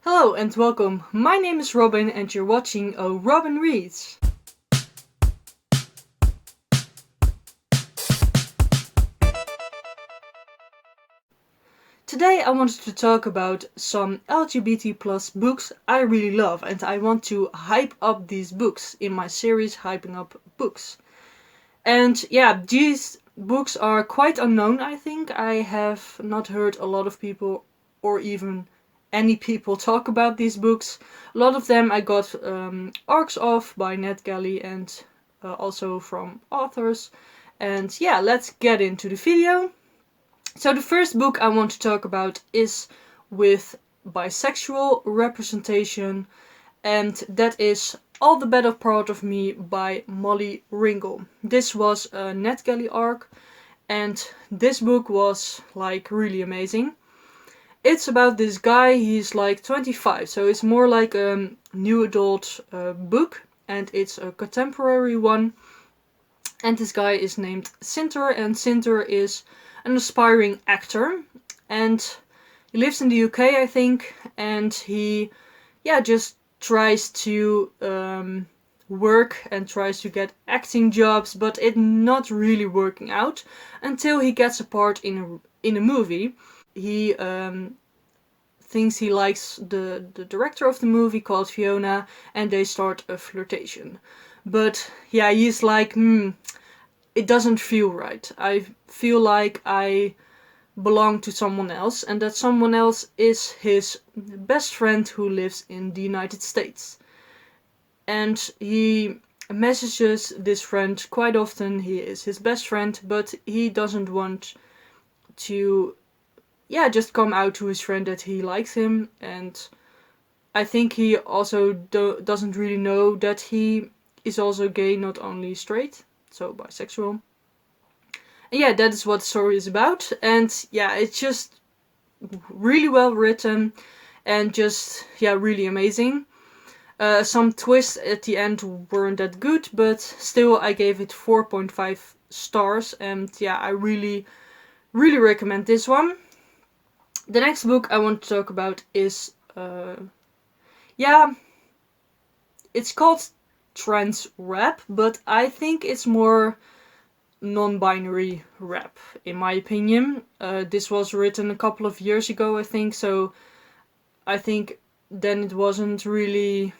Hello and welcome. My name is Robin and you're watching Robin Reads. Today I wanted to talk about some LGBT plus books I really love, and I want to hype up these books in my series Hyping Up Books. And yeah, these books are quite unknown, I think. I have not heard a lot of people or even any people talk about these books. A lot of them I got arcs of by NetGalley and also from authors. And yeah, let's get into the video. So the first book I want to talk about is with bisexual representation, and that is All the Better Part of Me by Molly Ringle. This was a NetGalley arc, and this book was like really amazing. It's about this guy, he's like 25, so it's more like a new adult book, and it's a contemporary one. And this guy is named Sinter, and Sinter is an aspiring actor, and he lives in the UK, I think, and he, just tries to work and tries to get acting jobs, but it's not really working out until he gets a part in a movie. He thinks he likes the director of the movie called Fiona, and they start a flirtation. But yeah, he's like, it doesn't feel right. I feel like I belong to someone else, and that someone else is his best friend who lives in the United States. And he messages this friend quite often. He is his best friend, but he doesn't want to just come out to his friend that he likes him. And I think he also doesn't really know that he is also gay, not only straight, so bisexual. And yeah, that is what the story is about. And yeah, it's just really well written and just, really amazing. Some twists at the end weren't that good, but still I gave it 4.5 stars. And yeah, I really, really recommend this one. The next book I want to talk about is, it's called trans rap, but I think it's more non-binary rap, in my opinion. This was written a couple of years ago, I think, so I think then it wasn't really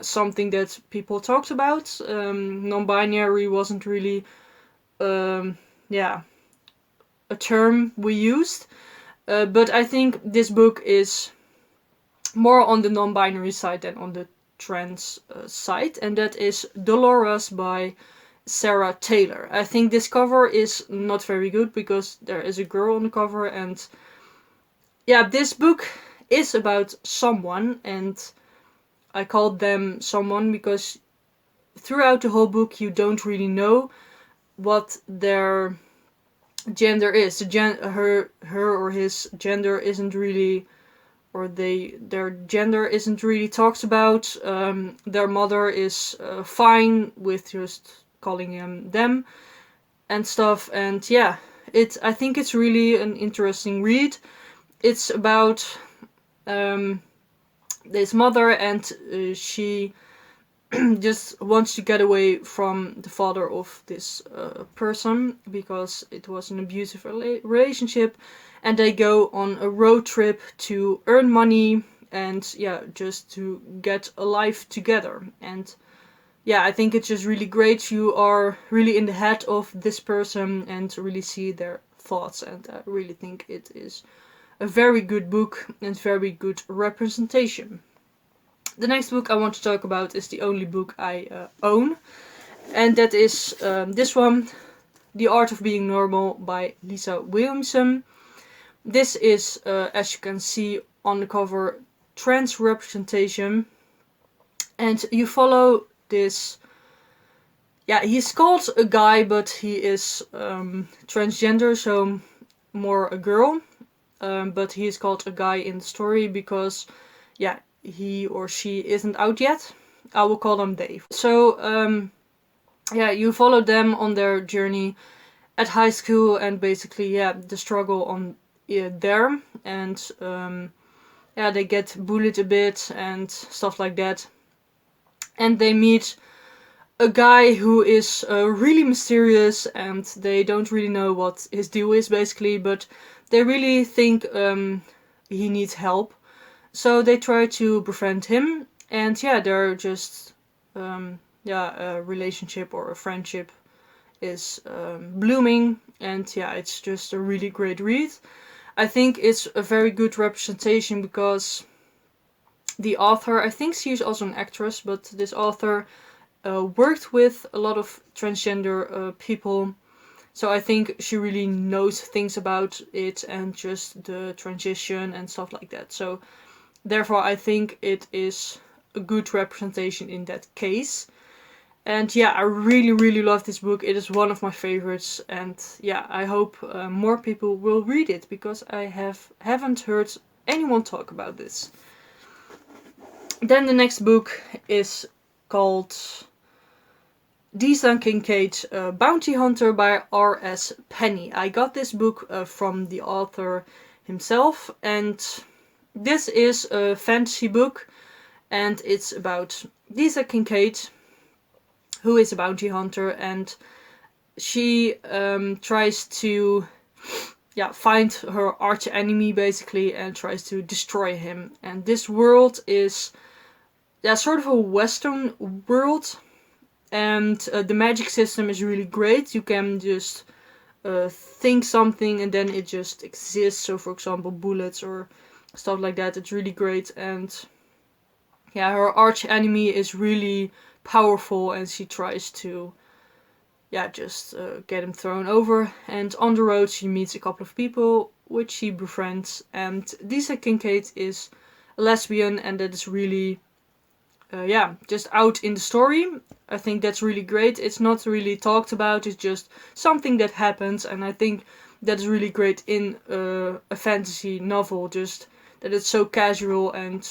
something that people talked about. Non-binary wasn't really a term we used. But I think this book is more on the non-binary side than on the trans side, and that is Dolores by Sarah Taylor. I think this cover is not very good because there is a girl on the cover, and this book is about someone, and I called them someone because throughout the whole book you don't really know what their gender is. Her or his gender isn't really, or their gender isn't really talked about. Their mother is fine with just calling him them and stuff. And yeah, I think it's really an interesting read. It's about this mother, and she just wants to get away from the father of this person because it was an abusive relationship, and they go on a road trip to earn money and just to get a life together. And I think it's just really great. You are really in the head of this person and really see their thoughts, and I really think it is a very good book and very good representation. The next book I want to talk about is the only book I own, and that is this one, The Art of Being Normal by Lisa Williamson. This is, as you can see on the cover, trans representation, and you follow this, he's called a guy, but he is transgender, so more a girl, but he is called a guy in the story because, he or she isn't out yet. I will call them Dave. So, you follow them on their journey at high school, and basically, the struggle on there. And yeah, they get bullied a bit and stuff like that. And they meet a guy who is really mysterious, and they don't really know what his deal is basically, but they really think he needs help. So they try to befriend him, and yeah, they're just a relationship or a friendship is blooming, and yeah, it's just a really great read. I think it's a very good representation because the author, I think she's also an actress, but this author worked with a lot of transgender people. So I think she really knows things about it and just the transition and stuff like that. So therefore I think it is a good representation in that case. And yeah, I really, really love this book. It is one of my favorites. And yeah, I hope more people will read it because I haven't heard anyone talk about this. Then the next book is called Desa Kincaid, Bounty Hunter by R.S. Penney. I got this book from the author himself, and this is a fantasy book, and it's about Desa Kincaid, who is a bounty hunter, and she tries to find her arch enemy basically and tries to destroy him. And this world is sort of a Western world, and the magic system is really great. You can just think something and then it just exists. So for example, bullets or stuff like that. It's really great. And yeah, her arch enemy is really powerful, and she tries to just get him thrown over. And on the road she meets a couple of people which she befriends, and Desa Kincaid is a lesbian, and that is really just out in the story. I think that's really great. It's not really talked about, it's just something that happens, and I think that's really great in a fantasy novel, just that it's so casual. And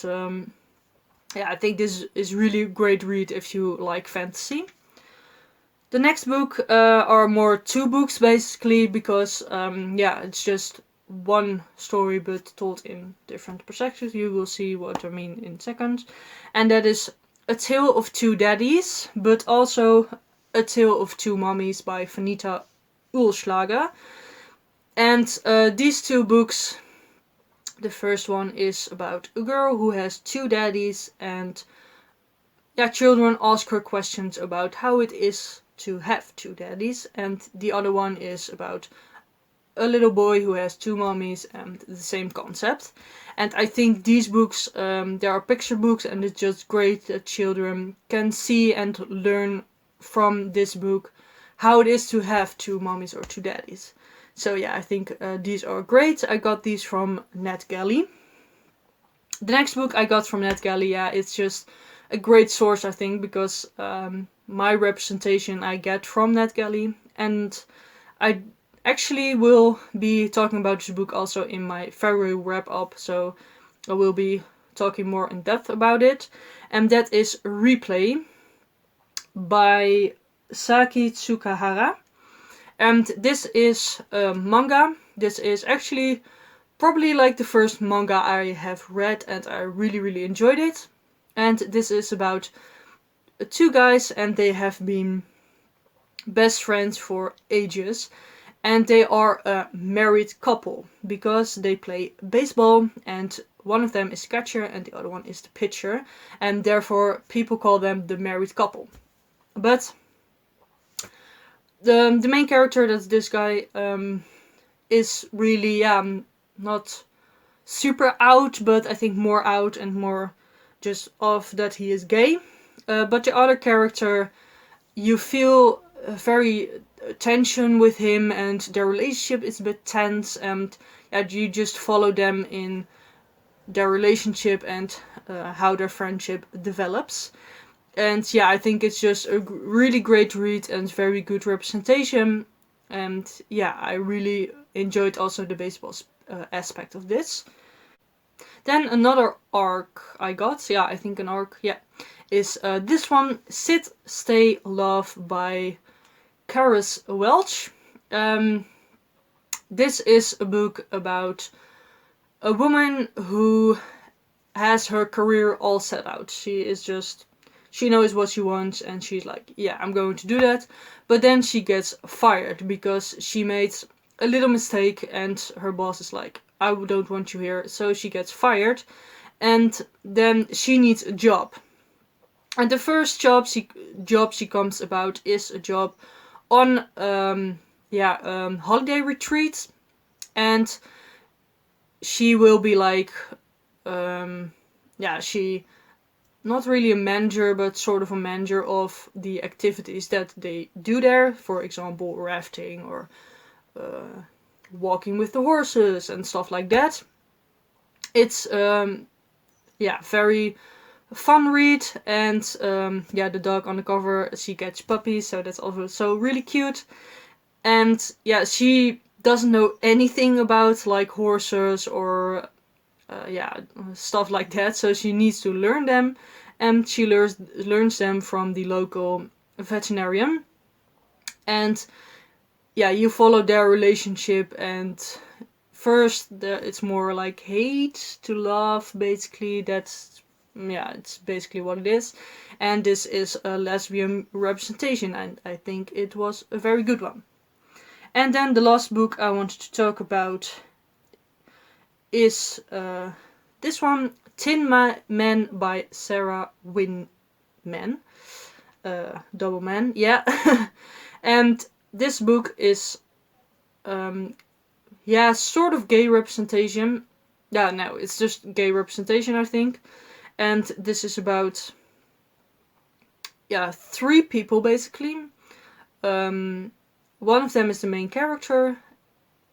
I think this is really a great read if you like fantasy. The next book are more two books basically, because it's just one story but told in different perspectives. You will see what I mean in a second. And that is A Tale of Two Daddies, but also A Tale of Two Mommies by Vanita Oelschlager. And these two books, the first one is about a girl who has two daddies, and children ask her questions about how it is to have two daddies. And the other one is about a little boy who has two mommies, and the same concept. And I think these books, they are picture books, and it's just great that children can see and learn from this book how it is to have two mommies or two daddies. So yeah, I think these are great. I got these from NetGalley. The next book I got from NetGalley, it's just a great source, I think, because my representation I get from NetGalley, and I actually will be talking about this book also in my February wrap-up, so I will be talking more in depth about it. And that is Replay by Saki Suka. And this is a manga. This is actually probably like the first manga I have read, and I really, really enjoyed it. And this is about two guys, and they have been best friends for ages. And they are a married couple because they play baseball, and one of them is the catcher and the other one is the pitcher. And therefore people call them the married couple. But the main character, that's this guy, is really not super out, but I think more out and more just off that he is gay. But the other character, you feel very tension with him, and their relationship is a bit tense, and you just follow them in their relationship and how their friendship develops. And I think it's just a really great read and very good representation. And I really enjoyed also the baseball aspect of this. Then another arc I got, I think an arc, is this one, Sit, Stay, Love by Karis Welch. This is a book about a woman who has her career all set out. She knows what she wants and she's like, yeah, I'm going to do that. But then she gets fired because she made a little mistake and her boss is like, I don't want you here. So she gets fired and then she needs a job. And the first job she comes about is a job on holiday retreats, and she will be like she not really a manager, but sort of a manager of the activities that they do there. For example, rafting or walking with the horses and stuff like that. It's very fun read, and the dog on the cover, she gets puppies, so that's also really cute. And she doesn't know anything about like horses or stuff like that, so she needs to learn them, and she learns them from the local veterinarian. And you follow their relationship, and first it's more like hate to love, basically. It's basically what it is. And this is a lesbian representation, and I think it was a very good one. And then the last book I wanted to talk about is this one, Tin Man by Sarah Winman. Double man, yeah. And this book is sort of gay representation. Yeah, no, it's just gay representation, I think. And this is about 3 people basically. One of them is the main character,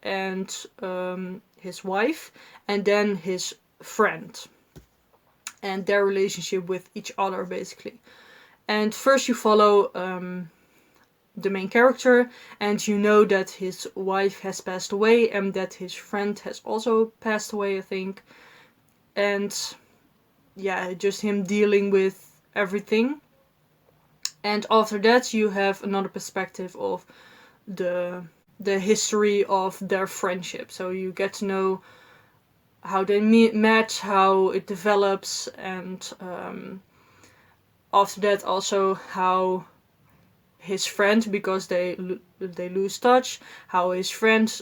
and his wife, and then his friend, and their relationship with each other basically. And first you follow the main character, and you know that his wife has passed away and that his friend has also passed away, I think. And just him dealing with everything. And after that you have another perspective of the history of their friendship. So you get to know how they met, how it develops, and after that also how his friend, because they lose touch, how his friend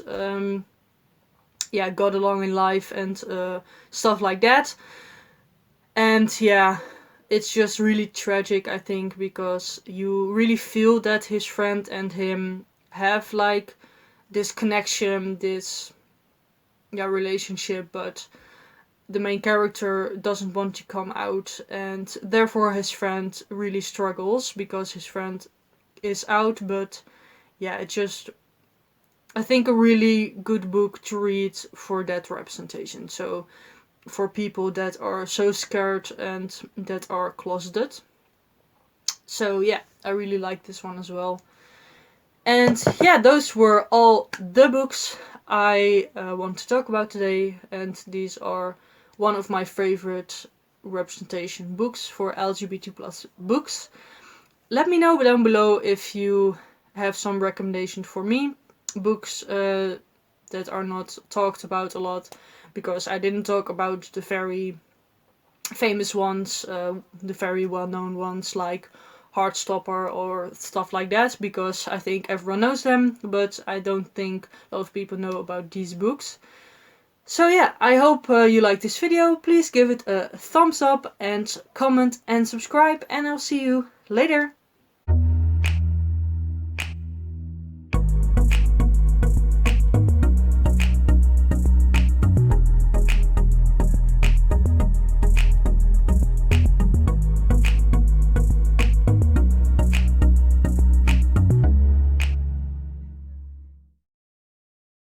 got along in life and stuff like that. And it's just really tragic, I think, because you really feel that his friend and him have like this connection, this relationship, but the main character doesn't want to come out, and therefore his friend really struggles because his friend is out. But it's just, I think, a really good book to read for that representation. So for people that are so scared and that are closeted. So I really like this one as well. And those were all the books I want to talk about today, and these are one of my favorite representation books for LGBT plus books. Let me know down below if you have some recommendations for me, books that are not talked about a lot, because I didn't talk about the very famous ones, the very well-known ones like Heartstopper or stuff like that, because I think everyone knows them, but I don't think a lot of people know about these books. So I hope you liked this video. Please give it a thumbs up and comment and subscribe, and I'll see you later.